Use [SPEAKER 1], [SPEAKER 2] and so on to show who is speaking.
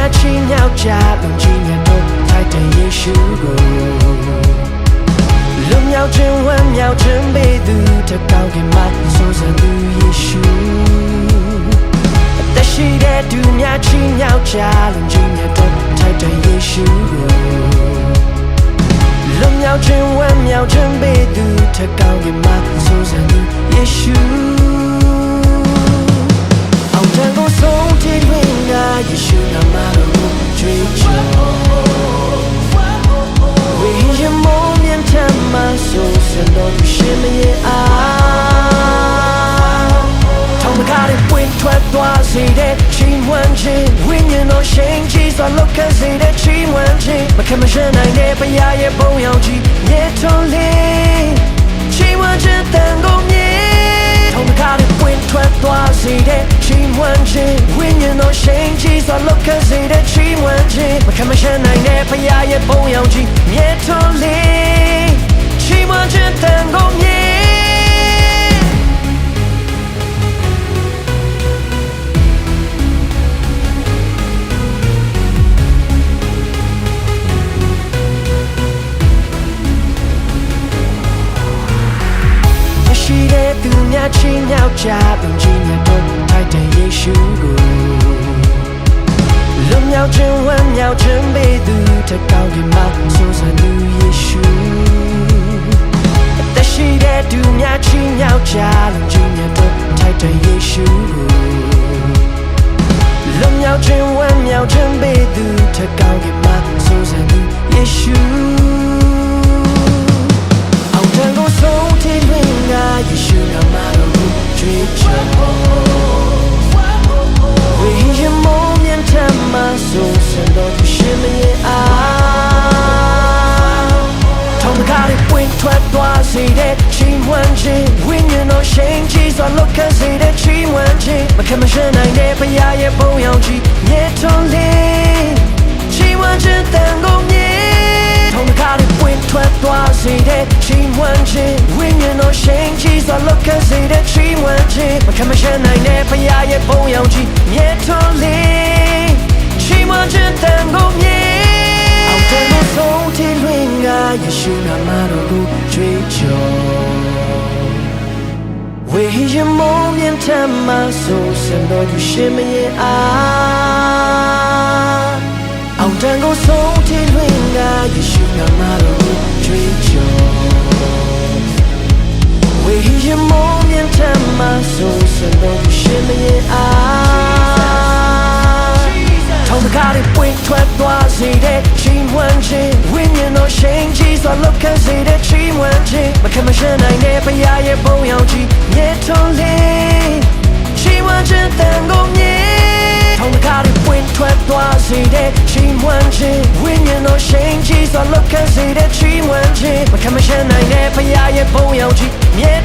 [SPEAKER 1] များချီမြောက်ကြလုံကြီးမြတ်တို့ထိုက်တဲ့ယေရှုကိုလွတ်မြောက်ခြင်းဝမ်းမြောက်ခြင်းပေးသူတကောင်းကင်မှာစိုးစံသူယေရှုအသက်ရှိတဲ့သူများချီမြောက်ကြလုံကြီးမြတ်တို့ထိုက်တဲ့ယေရှုကိုလွတ်မြောက်ခြင်းဝမ်းမြောက်ခြင်းပေးသူတကောင်းကင်မှာစိုးစံသူယေရှုအောင်တန်ကိုဆုံးထိတွင်ကယေရှုနာမတော်ကိုကြွေးကြော်ဝိညာဉ်မောမြတ်ထမဆိုစံတော်ရှင်မရဲ့အားထောင်ကားတွေပွင့်ထွက်သွားစေတဲ့ချီးမွမ်းခြင်းဝိညာဉ်တော်ရှင်ကြီးစွာလောကစေတဲ့ချီးမွမ်းခြင်းမခံမရှင်းနိုင်တဲ့ဘုရားရဲ့ဘုံရောက်ကြီးမြတ်တော်လေးချီးမွမ်းခြင်းတန်ကုန်မြတ်ထောင်ကားတွေပွင့်ထွက်သွားစေတဲ့ချီးမွမ်းခြင်းဝိညာဉ်တော်ရှင်ကြီးစွာလောကစေတဲ့ချီးမွမ်းခြင်းမခံမရှင်းနိုင်တဲ့ဘုရားရဲ့ဘုံရောက်ကြီးမြတ်တော်လေးချီးမွမ်းခြင်းတန်ကုန်မြတ်ရှိတဲ့သူများချီမြောက်ကြပင်ကြီးမြတ်တို့ထိုက်တဲ့ယေရှုကိုလွတ်မြောက်ခြင်းဝမ်းမြောက်ခြင်းပေးသူတကောင်းကင်မှာစိုးစံသူယေရှုအသက်ရှိတဲ့သူများချီမြောက်ကြပင်ကြီးမြတ်တို့ထိုက်တဲ့ယေရှုကိုလွတ်မြောက်ခြင်းဝမ်းမြောက်ခြင်းပေးသူတကောင်းကင်မှာစိုးစံသူယေရှုအောင်တန်ကိုဆုံးထိတွင်ကယေရှုနာမတော်ကိုကြွေးကြော်ဝိညာဉ်မောမြတ်ထမဆိုစံတော်ရှင်မရဲ့အားထောင်ကားတွေပွင့်ထွက်သွားစေတဲ့ချီးမွမ်းခြင်းဝိညာဉ်တော်ရှင်ကြီးစွာလောကစေတဲ့ချီးမွမ်းခြင်းမခံမရှင်းနိုင်တဲ့ဘုရားရဲ့ဘုံရောက်ကြီးမြတ်တော်လေးချီးမွမ်းခြင်းတန်ကုန်မြတ်ထောင်ကားတွေပွင့်ထွက်သွားစေတဲ့ချီးမွမ်းခြင်းဝိညာဉ်တော်ရှင်ကြီးစွာလောကစေတဲ့ချီးမွမ်းခြင်းမခံမရှင်းနိုင်တဲ့ဘုရားရဲ့ဘုံရောက်ကြီးမြတ်တော်လေးချီးမွမ်းခြင်းတန်ကုန်မြတ်အောင်တန်ကိုဆုံးထိလွင်ကယေရှုနာမတော်ကိုကြွေးကြော်ဝိညာဉ်မောမြတ်ထမဆိုစံတော်ရှင်မရဲ့အားအောင်တန်ကိုဆုံးထိလွင်ကယေရှုနာမတော်ကိုကြွေးကြော်ဝိညာဉ်မောမြတ်ထမဆိုစံတော်ရှင်မရဲ့အားထောင်ကားတွေပွင့်ထွက်သွားစေတဲ့ချီးမွမ်းခြင်းဝိညာဉ်တော်ရှင်ကြီးစွာလောကစေတဲ့ချီးမွမ်းခြင်းမခံမရှင်းနိုင်တဲ့ဘုရားရဲ့ဘုံရောက်ကြီးမြတ်တော်လေးချီးမွမ်းခြင်းတန်ကုန်မြတ်ထောင်ကားတွေပွင့်ထွက်သွားစေတဲ့ချီးမွမ်းခြင်းဝိညာဉ်တော်ရှင်ကြီးစွာလောကစေတဲ့ချီးမွမ်းခြင်းမခံမရှင်းနိုင်တဲ့ဘုရားရဲ့ဘုံရောက်ကြီးမြတ်